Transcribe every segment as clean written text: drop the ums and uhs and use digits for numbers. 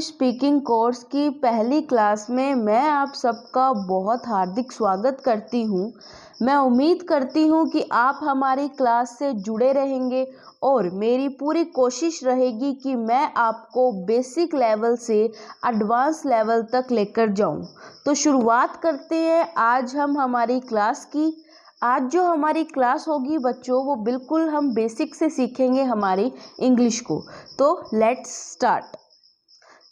English speaking course की पहली class में मैं आप सबका बहुत हार्दिक स्वागत करती हूँ। मैं उम्मीद करती हूँ कि आप हमारी क्लास से जुड़े रहेंगे और मेरी पूरी कोशिश रहेगी कि मैं आपको बेसिक लेवल से एडवांस लेवल तक लेकर जाऊँ। तो शुरुआत करते हैं आज हम हमारी क्लास की। आज जो हमारी क्लास होगी बच्चों, वो बिल्कुल हम बेसिक से सीखेंगे हमारी इंग्लिश को। तो लेट्स स्टार्ट।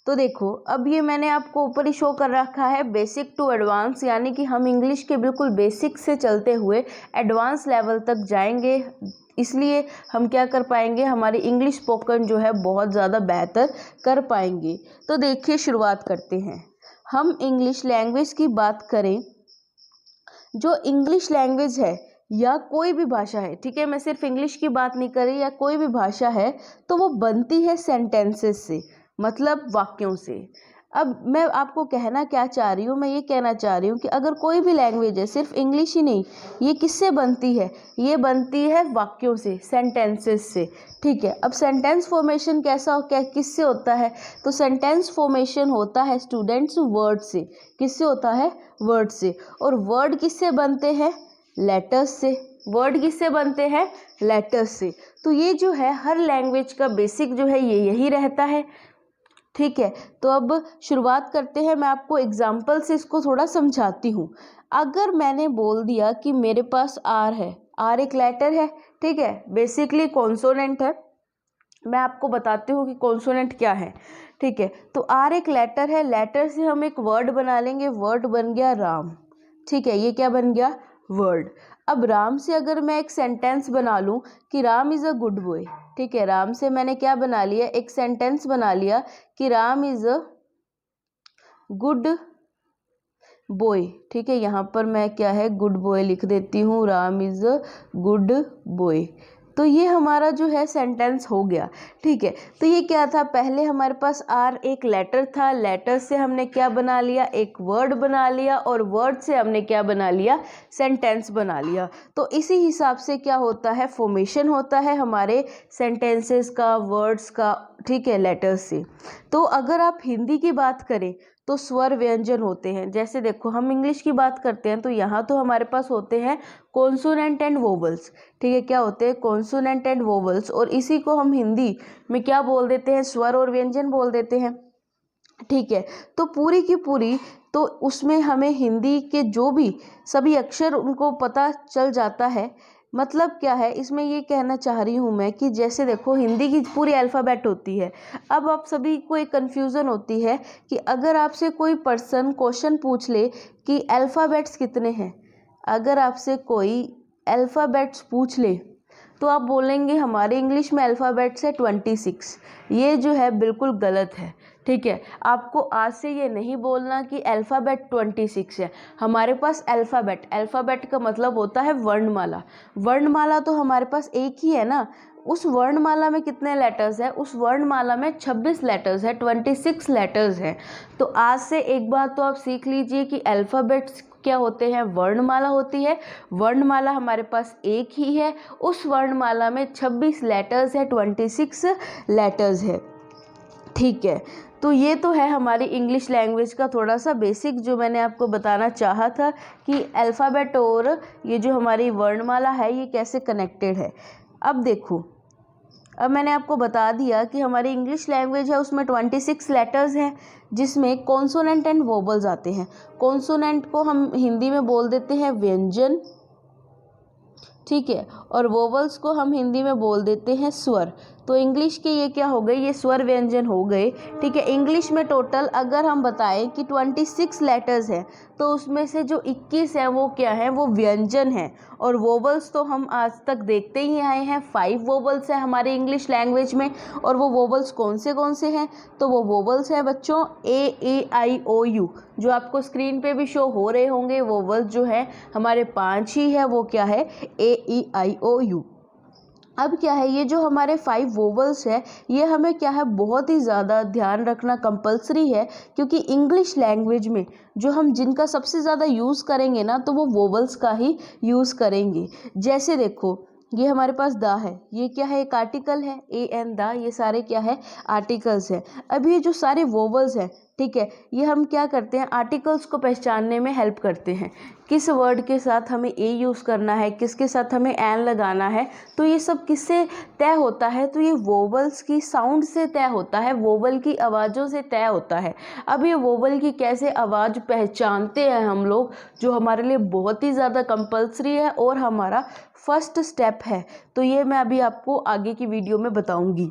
तो देखो, अब ये मैंने आपको ऊपर ही शो कर रखा है बेसिक टू एडवांस, यानी कि हम इंग्लिश के बिल्कुल बेसिक से चलते हुए एडवांस लेवल तक जाएंगे। इसलिए हम क्या कर पाएंगे, हमारी इंग्लिश स्पोकन जो है बहुत ज़्यादा बेहतर कर पाएंगे। तो देखिए, शुरुआत करते हैं। हम इंग्लिश लैंग्वेज की बात करें, जो इंग्लिश लैंग्वेज है या कोई भी भाषा है, ठीक है, मैं सिर्फ इंग्लिश की बात नहीं कर रही, या कोई भी भाषा है, तो वो बनती है सेंटेंसेस से, मतलब वाक्यों से। अब मैं आपको कहना क्या चाह रही हूँ, मैं ये कहना चाह रही हूँ कि अगर कोई भी लैंग्वेज है, सिर्फ इंग्लिश ही नहीं, ये किससे बनती है, ये बनती है वाक्यों से, सेंटेंसेस से। ठीक है, अब सेंटेंस फॉर्मेशन किससे होता है, तो सेंटेंस फॉर्मेशन होता है स्टूडेंट्स वर्ड से। किससे होता है, वर्ड से। और वर्ड किससे बनते हैं, लेटर्स से। वर्ड किससे बनते हैं, लेटर्स से। तो ये जो है हर लैंग्वेज का बेसिक जो है ये यही रहता है। ठीक है, तो अब शुरुआत करते हैं। मैं आपको एग्जाम्पल से इसको थोड़ा समझाती हूँ। अगर मैंने बोल दिया कि मेरे पास आर है, आर एक लेटर है, ठीक है, बेसिकली कॉन्सोनेंट है। मैं आपको बताती हूँ कि कॉन्सोनेंट क्या है। ठीक है, तो आर एक लेटर है, लेटर से हम एक वर्ड बना लेंगे, वर्ड बन गया राम। ठीक है, ये क्या बन गया, वर्ड। अब राम से अगर मैं एक सेंटेंस बना लूँ कि Ram is a good boy, ठीक है, राम से मैंने क्या बना लिया, एक सेंटेंस बना लिया कि Ram is a good boy. ठीक है, यहाँ पर मैं क्या है, गुड बॉय लिख देती हूँ, Ram is a good boy. तो ये हमारा जो है सेंटेंस हो गया। ठीक है, तो ये क्या था, पहले हमारे पास आर एक लेटर था, लेटर से हमने क्या बना लिया, एक वर्ड बना लिया, और वर्ड से हमने क्या बना लिया, सेंटेंस बना लिया। तो इसी हिसाब से क्या होता है, फॉर्मेशन होता है हमारे सेंटेंसेस का, वर्ड्स का। ठीक है, लेटर्स से। तो अगर आप हिंदी की बात करें तो स्वर व्यंजन होते हैं। जैसे देखो, हम इंग्लिश की बात करते हैं तो यहाँ तो हमारे पास होते हैं कॉन्सोनेंट एंड वोवल्स। ठीक है, क्या होते हैं, कॉन्सोनेंट एंड वोवल्स, और इसी को हम हिंदी में क्या बोल देते हैं, स्वर और व्यंजन बोल देते हैं। ठीक है, तो पूरी की पूरी, तो उसमें हमें हिंदी के जो भी सभी अक्षर उनको पता चल जाता है। मतलब क्या है, इसमें ये कहना चाह रही हूँ मैं कि जैसे देखो, हिंदी की पूरी अल्फ़ाबेट होती है। अब आप सभी को एक कन्फ्यूज़न होती है कि अगर आपसे कोई पर्सन क्वेश्चन पूछ ले कि अल्फ़ाबेट्स कितने हैं, अगर आपसे कोई अल्फ़ाबेट्स पूछ ले तो आप बोलेंगे हमारे इंग्लिश में अल्फ़ाबेट्स है 26। ये जो है बिल्कुल गलत है। ठीक है, आपको आज से ये नहीं बोलना कि अल्फ़ाबेट 26 है। हमारे पास अल्फ़ाबेट का मतलब होता है वर्णमाला। वर्णमाला तो हमारे पास एक ही है ना। उस वर्णमाला में कितने लेटर्स है, उस वर्णमाला में 26 लेटर्स है, 26 लेटर्स हैं। तो आज से एक बात तो आप सीख लीजिए कि अल्फ़ाबेट्स क्या होते हैं, वर्णमाला होती है। वर्णमाला हमारे पास एक ही है, उस वर्णमाला में 26 लेटर्स है, 26 लेटर्स है। ठीक है, तो ये तो है हमारी इंग्लिश लैंग्वेज का थोड़ा सा बेसिक जो मैंने आपको बताना चाहा था कि अल्फ़ाबेट और ये जो हमारी वर्णमाला है ये कैसे कनेक्टेड है। अब देखो, अब मैंने आपको बता दिया कि हमारी इंग्लिश लैंग्वेज है उसमें 26 लेटर्स हैं, जिसमें कॉन्सोनेंट एंड वोबल्स आते हैं। कॉन्सोनेंट को हम हिंदी में बोल देते हैं व्यंजन, ठीक है, और वोवल्स को हम हिंदी में बोल देते हैं स्वर। तो इंग्लिश के ये क्या हो गए, ये स्वर व्यंजन हो गए। ठीक है, इंग्लिश में टोटल अगर हम बताएं कि 26 लेटर्स हैं, तो उसमें से जो 21 हैं वो क्या है, वो व्यंजन हैं। और वोवल्स तो हम आज तक देखते ही आए हैं, 5 वोवल्स हैं हमारे इंग्लिश लैंग्वेज में। और वो वोवल्स कौन से हैं, तो वो वोवल्स हैं बच्चों A, E, I, O, U, जो आपको स्क्रीन पे भी शो हो रहे होंगे। वोवल्स जो है हमारे 5 ही है, वो क्या है, A, E, I, O, U। अब क्या है, ये जो हमारे 5 वोवल्स है, ये हमें क्या है, बहुत ही ज़्यादा ध्यान रखना कंपलसरी है, क्योंकि इंग्लिश लैंग्वेज में जो हम जिनका सबसे ज़्यादा यूज़ करेंगे ना, तो वो वोवल्स का ही यूज़ करेंगे। जैसे देखो, ये हमारे पास द है, ये क्या है, एक आर्टिकल है, ए एन द, ये सारे क्या है, आर्टिकल्स है। अब ये जो सारे वोवल्स हैं, ठीक है, ये हम क्या करते हैं, आर्टिकल्स को पहचानने में हेल्प करते हैं। किस वर्ड के साथ हमें ए यूज़ करना है, किसके साथ हमें एन लगाना है, तो ये सब किससे तय होता है, तो ये वोवल्स की साउंड से तय होता है, वोवल की आवाज़ों से तय होता है। अब ये वोवल की कैसे आवाज़ पहचानते हैं हम लोग, जो हमारे लिए बहुत ही ज़्यादा कंपल्सरी है और हमारा फर्स्ट स्टेप है, तो ये मैं अभी आपको आगे की वीडियो में बताऊंगी।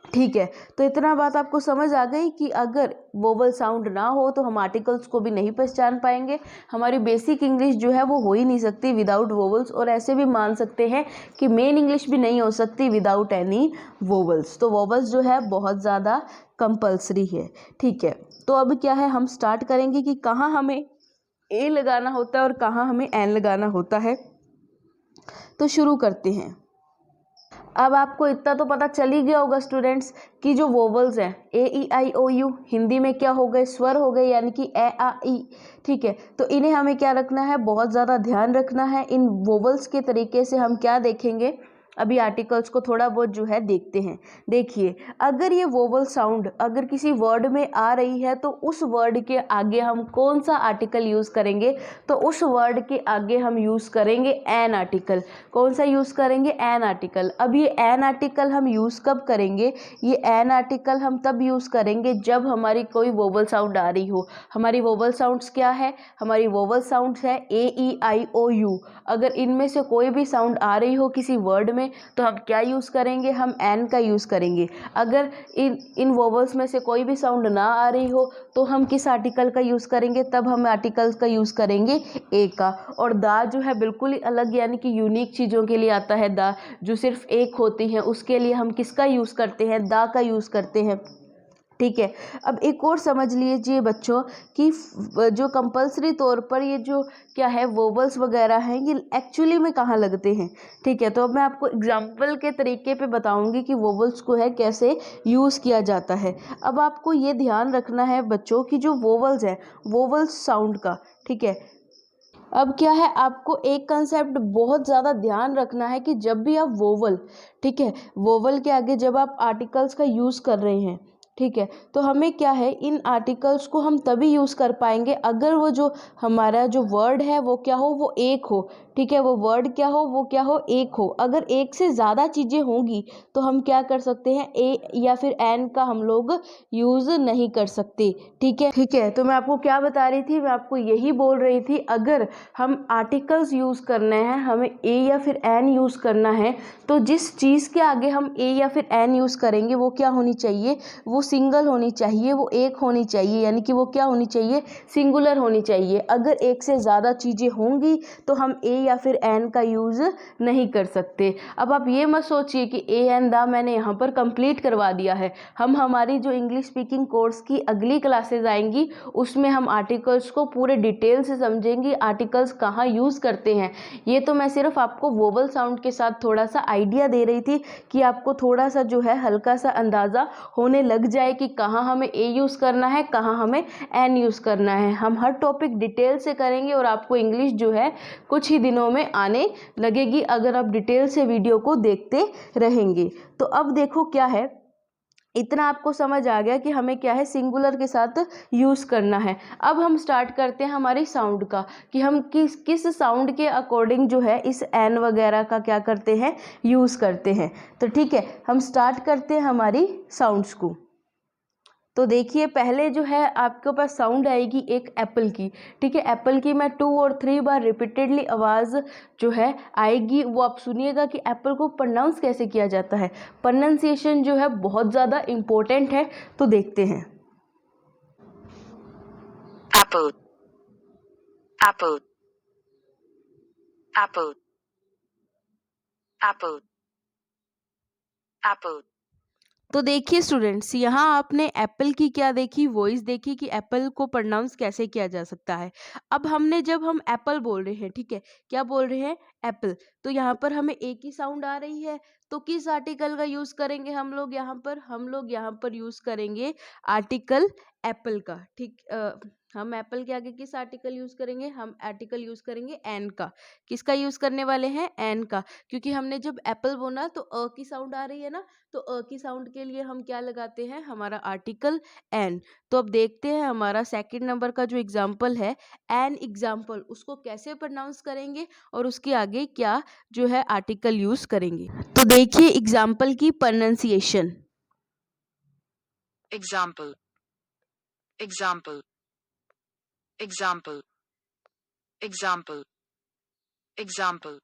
ठीक है, तो इतना बात आपको समझ आ गई कि अगर वोवल साउंड ना हो तो हम आर्टिकल्स को भी नहीं पहचान पाएंगे। हमारी बेसिक इंग्लिश जो है वो हो ही नहीं सकती विदाउट वोवल्स, और ऐसे भी मान सकते हैं कि मेन इंग्लिश भी नहीं हो सकती विदाउट एनी वोवल्स। तो वोवल्स जो है बहुत ज़्यादा कंपल्सरी है। ठीक है, तो अब क्या है, हम स्टार्ट करेंगे कि कहाँ हमें ए लगाना होता है और कहाँ हमें एन लगाना होता है। तो शुरू करते हैं। अब आपको इतना तो पता चल ही गया होगा स्टूडेंट्स कि जो वोवल्स हैं, ए ई आई ओ यू, हिंदी में क्या हो गए, स्वर हो गए, यानी कि ए आ ई। ठीक है, तो इन्हें हमें क्या रखना है, बहुत ज़्यादा ध्यान रखना है। इन वोवल्स के तरीके से हम क्या देखेंगे, अभी आर्टिकल्स को थोड़ा बहुत जो है देखते हैं। देखिए, अगर ये वोवल साउंड अगर किसी वर्ड में आ रही है तो उस वर्ड के आगे हम कौन सा आर्टिकल यूज़ करेंगे, तो उस वर्ड के आगे हम यूज़ करेंगे एन आर्टिकल। कौन सा यूज़ करेंगे, एन आर्टिकल। अब ये एन आर्टिकल हम यूज़ कब करेंगे, ये एन आर्टिकल हम तब यूज़ करेंगे जब हमारी कोई वोवल साउंड आ रही हो। हमारी वोवल साउंड्स क्या है, हमारी वोवल साउंड्स है ए ई आई ओ यू। अगर इनमें से कोई भी साउंड आ रही हो किसी वर्ड में तो हम क्या यूज़ करेंगे, हम एन का यूज़ करेंगे। अगर इन वोवल्स में से कोई भी साउंड ना आ रही हो तो हम किस आर्टिकल का यूज़ करेंगे, तब हम आर्टिकल्स का यूज़ करेंगे ए का। और दा जो है बिल्कुल ही अलग, यानी कि यूनिक चीज़ों के लिए आता है दा, जो सिर्फ एक होती हैं, उसके लिए हम किसका यूज़ करते हैं, दा का यूज़ करते हैं। ठीक है, अब एक और समझ लीजिए बच्चों कि जो कंपलसरी तौर पर ये जो क्या है वोवल्स वगैरह हैं, ये एक्चुअली में कहाँ लगते हैं। ठीक है, तो अब मैं आपको एग्जाम्पल के तरीके पे बताऊंगी कि वोवल्स को है कैसे यूज़ किया जाता है। अब आपको ये ध्यान रखना है बच्चों कि जो वोवल्स हैं, वोवल्स साउंड का, ठीक है, अब क्या है, आपको एक कंसेप्ट बहुत ज़्यादा ध्यान रखना है कि जब भी आप वोवल, ठीक है, वोवल के आगे जब आप आर्टिकल्स का यूज़ कर रहे हैं, ठीक है, तो हमें क्या है, इन आर्टिकल्स को हम तभी यूज़ कर पाएंगे अगर वो जो हमारा जो वर्ड है वो क्या हो, वो एक हो। ठीक है, वो वर्ड क्या हो, वो क्या हो, एक हो। अगर एक से ज़्यादा चीज़ें होंगी तो हम क्या कर सकते हैं, ए या फिर एन का हम लोग यूज़ नहीं कर सकते। ठीक है, तो मैं आपको क्या बता रही थी, मैं आपको यही बोल रही थी, अगर हम आर्टिकल्स यूज़ करने हैं, हमें ए या फिर एन यूज़ करना है, तो जिस चीज़ के आगे हम ए या फिर एन यूज़ करेंगे वो क्या होनी चाहिए, वो सिंगल होनी चाहिए, वो एक होनी चाहिए, यानी कि वो क्या होनी चाहिए, सिंगुलर होनी चाहिए। अगर एक से ज़्यादा चीज़ें होंगी तो हम ए या फिर एन का यूज़ नहीं कर सकते। अब आप ये मत सोचिए कि ए एन दा मैंने यहाँ पर कंप्लीट करवा दिया है। हम हमारी जो इंग्लिश स्पीकिंग कोर्स की अगली क्लासेज आएंगी उसमें हम आर्टिकल्स को पूरे डिटेल से समझेंगे, आर्टिकल्स कहाँ यूज़ करते हैं। ये तो मैं सिर्फ आपको वोवल साउंड के साथ थोड़ा सा आइडिया दे रही थी कि आपको थोड़ा सा जो है हल्का सा अंदाज़ा होने लग जाए कि कहाँ हमें ए यूज़ करना है, कहाँ हमें एन यूज़ करना है। हम हर टॉपिक डिटेल से करेंगे और आपको इंग्लिश जो है कुछ ही दिनों में आने लगेगी अगर आप डिटेल से वीडियो को देखते रहेंगे। तो अब देखो क्या है, इतना आपको समझ आ गया कि हमें क्या है, सिंगुलर के साथ यूज़ करना है। अब हम स्टार्ट करते हैं हमारी साउंड का, कि हम किस किस साउंड के अकॉर्डिंग जो है इस एन वगैरह का क्या करते हैं, यूज़ करते हैं। तो ठीक है, हम स्टार्ट करते हैं हमारी साउंड्स को। तो देखिए, पहले जो है आपके पास साउंड आएगी एक एप्पल की। ठीक है, एप्पल की मैं 2 और 3 बार रिपीटेडली आवाज़ जो है आएगी, वो आप सुनिएगा कि एप्पल को प्रोनाउंस कैसे किया जाता है। प्रोनाउंसिएशन जो है बहुत ज़्यादा इम्पोर्टेंट है, तो देखते हैं। apple, apple, apple, apple, apple, तो देखिए स्टूडेंट्स, यहाँ आपने एप्पल की क्या देखी, वॉइस देखी कि एप्पल को प्रोनाउंस कैसे किया जा सकता है। अब हमने जब हम एप्पल बोल रहे हैं, ठीक है, क्या बोल रहे हैं, एप्पल, तो यहाँ पर हमें एक ही साउंड आ रही है, तो किस आर्टिकल का यूज़ करेंगे हम लोग यहाँ पर, हम लोग यहाँ पर यूज़ करेंगे आर्टिकल एप्पल का, ठीक। हम एप्पल के आगे किस आर्टिकल यूज़ करेंगे? हम आर्टिकल यूज़ करेंगे एन का। किसका यूज़ करने वाले हैं? एन का, क्योंकि हमने जब एप्पल बोला तो की साउंड आ रही है ना, तो की साउंड के लिए हम क्या लगाते हैं? हमारा आर्टिकल एन। तो अब देखते हैं हमारा सेकंड नंबर का जो एग्जाम्पल है, एन एग्जाम्पल, उसको कैसे प्रोनाउंस करेंगे और उसके आगे क्या जो है आर्टिकल यूज़ करेंगे। तो देखिए एग्जाम्पल की pronunciation. example, example, example, example, example,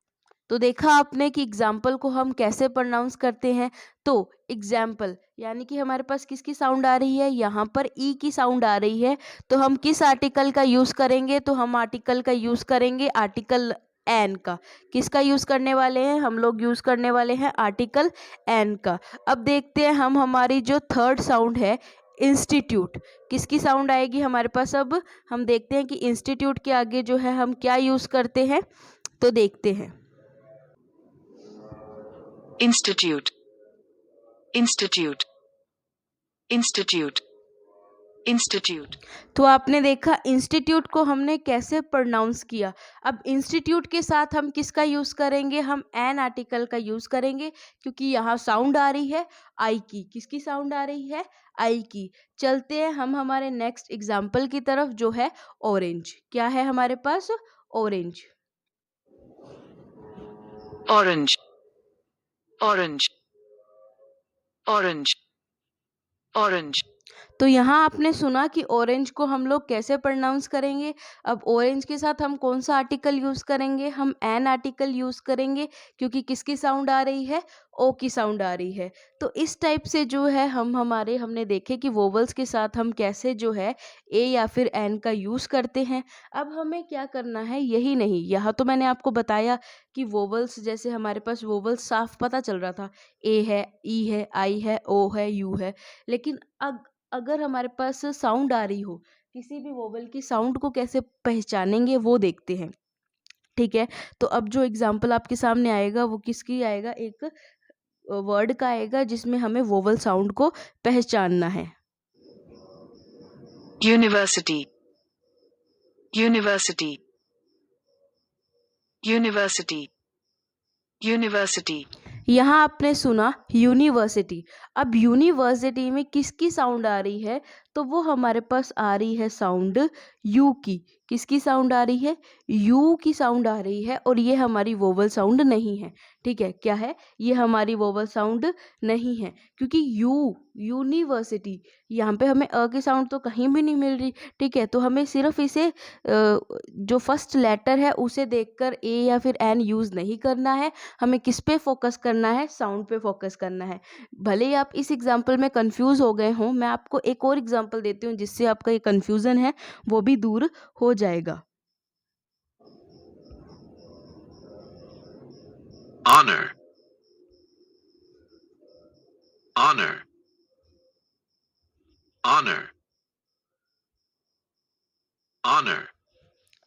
तो देखा आपने कि एग्जाम्पल को हम कैसे प्रोनाउंस करते हैं। तो एग्जाम्पल यानी कि हमारे पास किसकी साउंड आ रही है? यहाँ पर ई की साउंड आ रही है, तो हम किस आर्टिकल का यूज़ करेंगे? तो हम आर्टिकल का यूज़ करेंगे आर्टिकल एन का। किसका यूज़ करने वाले हैं? हम लोग यूज़ करने वाले हैं आर्टिकल एन का। अब देखते हैं हम हमारी जो थर्ड साउंड है इंस्टीट्यूट, किसकी साउंड आएगी हमारे पास? अब हम देखते हैं कि इंस्टीट्यूट के आगे जो है हम क्या यूज़ करते हैं, तो देखते हैं। institute, institute, institute, institute, तो आपने देखा इंस्टीट्यूट को हमने कैसे प्रोनाउंस किया। अब इंस्टीट्यूट के साथ हम किसका यूज़ करेंगे? हम एन आर्टिकल का यूज़ करेंगे, क्योंकि यहाँ साउंड आ रही है आई की। किसकी साउंड आ रही है? आई की। चलते हैं हम हमारे नेक्स्ट एग्जाम्पल की तरफ, जो है ऑरेंज। क्या है हमारे पास? Orange. orange, orange, orange, orange, तो यहाँ आपने सुना कि ऑरेंज को हम लोग कैसे प्रोनाउंस करेंगे। अब ऑरेंज के साथ हम कौन सा आर्टिकल यूज़ करेंगे? हम एन आर्टिकल यूज़ करेंगे, क्योंकि किसकी साउंड आ रही है? ओ की साउंड आ रही है। तो इस टाइप से जो है हमने देखे कि वोवल्स के साथ हम कैसे जो है ए या फिर एन का यूज़ करते हैं। अब हमें क्या करना है? यही नहीं, यहाँ तो मैंने आपको बताया कि वोवल्स, जैसे हमारे पास वोवल्स साफ पता चल रहा था, ए है, ई है, आई है, ओ है, यू है। लेकिन अगर हमारे पास साउंड आ रही हो, किसी भी वोवल की साउंड को कैसे पहचानेंगे वो देखते हैं। ठीक है, तो अब जो एग्जाम्पल आपके सामने आएगा वो किसकी आएगा? एक वर्ड का आएगा जिसमें हमें वोवल साउंड को पहचानना है। university, university, university, university, यहाँ आपने सुना यूनिवर्सिटी। अब यूनिवर्सिटी में किसकी साउंड आ रही है? तो वो हमारे पास आ रही है साउंड यू की। किसकी साउंड आ रही है? यू की साउंड आ रही है, और ये हमारी वोवल साउंड नहीं है। ठीक है, क्या है? ये हमारी वोवल साउंड नहीं है, क्योंकि यूनिवर्सिटी, यहाँ पे हमें अ की साउंड तो कहीं भी नहीं मिल रही। ठीक है, तो हमें सिर्फ इसे जो फर्स्ट लेटर है उसे देखकर ए या फिर एन यूज़ नहीं करना है। हमें किस पे फोकस करना है? साउंड पे फोकस करना है। भले ही आप इस एग्जाम्पल में कंफ्यूज हो गए हों, मैं आपको एक और एग्जाम्पल देती हूँ जिससे आपका ये कंफ्यूजन है वो भी दूर हो जाएगा। honor, honor, honor, honor,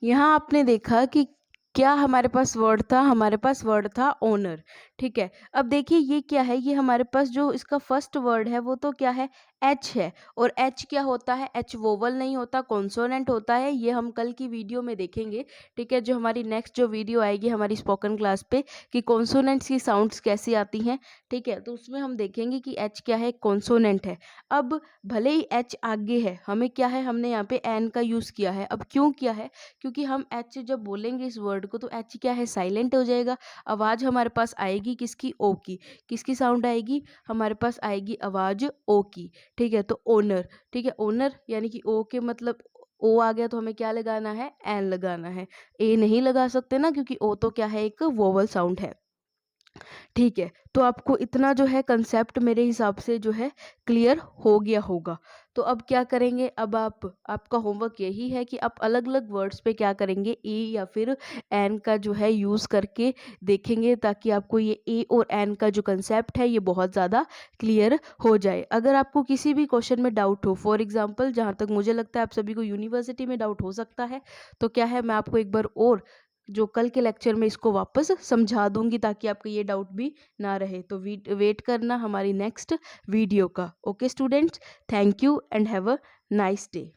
यहाँ आपने देखा कि क्या हमारे पास वर्ड था? हमारे पास वर्ड था ओनर। ठीक है, अब देखिए ये क्या है? ये हमारे पास जो इसका फर्स्ट वर्ड है वो तो क्या है? एच है। और एच क्या होता है? एच वोवल नहीं होता, कॉन्सोनेंट होता है। ये हम कल की वीडियो में देखेंगे। ठीक है, जो हमारी नेक्स्ट जो वीडियो आएगी हमारी स्पोकन क्लास पे, कि कॉन्सोनेंट्स की साउंड्स कैसी आती हैं। ठीक है, तो उसमें हम देखेंगे कि एच क्या है? कॉन्सोनेंट है। अब भले ही एच आगे है, हमें क्या है? हमने यहाँ पे एन का यूज़ किया है। अब क्यों किया है? क्योंकि हम एच जब बोलेंगे इस वर्ड को, तो एच क्या है? साइलेंट हो जाएगा। आवाज़ हमारे पास आएगी किसकी? ओ की। किसकी साउंड आएगी? हमारे पास आएगी आवाज़ ओ की। ठीक है, तो ओनर। ठीक है, ओनर यानी कि ओ के मतलब ओ आ गया, तो हमें क्या लगाना है? एन लगाना है। ए नहीं लगा सकते ना, क्योंकि ओ तो क्या है? एक वोवल साउंड है। ठीक है, तो आपको इतना जो है कंसेप्ट मेरे हिसाब से जो है क्लियर हो गया होगा। तो अब क्या करेंगे? अब आपका होमवर्क यही है कि आप अलग अलग वर्ड्स पे क्या करेंगे? ए या फिर एन का जो है यूज़ करके देखेंगे, ताकि आपको ये ए और एन का जो कंसेप्ट है ये बहुत ज़्यादा क्लियर हो जाए। अगर आपको किसी भी क्वेश्चन में डाउट हो, फॉर एग्जाम्पल जहाँ तक मुझे लगता है आप सभी को यूनिवर्सिटी में डाउट हो सकता है, तो क्या है, मैं आपको एक बार और जो कल के लेक्चर में इसको वापस समझा दूंगी ताकि आपको ये डाउट भी ना रहे। तो वेट करना हमारी नेक्स्ट वीडियो का। Okay students, thank you and have a nice day.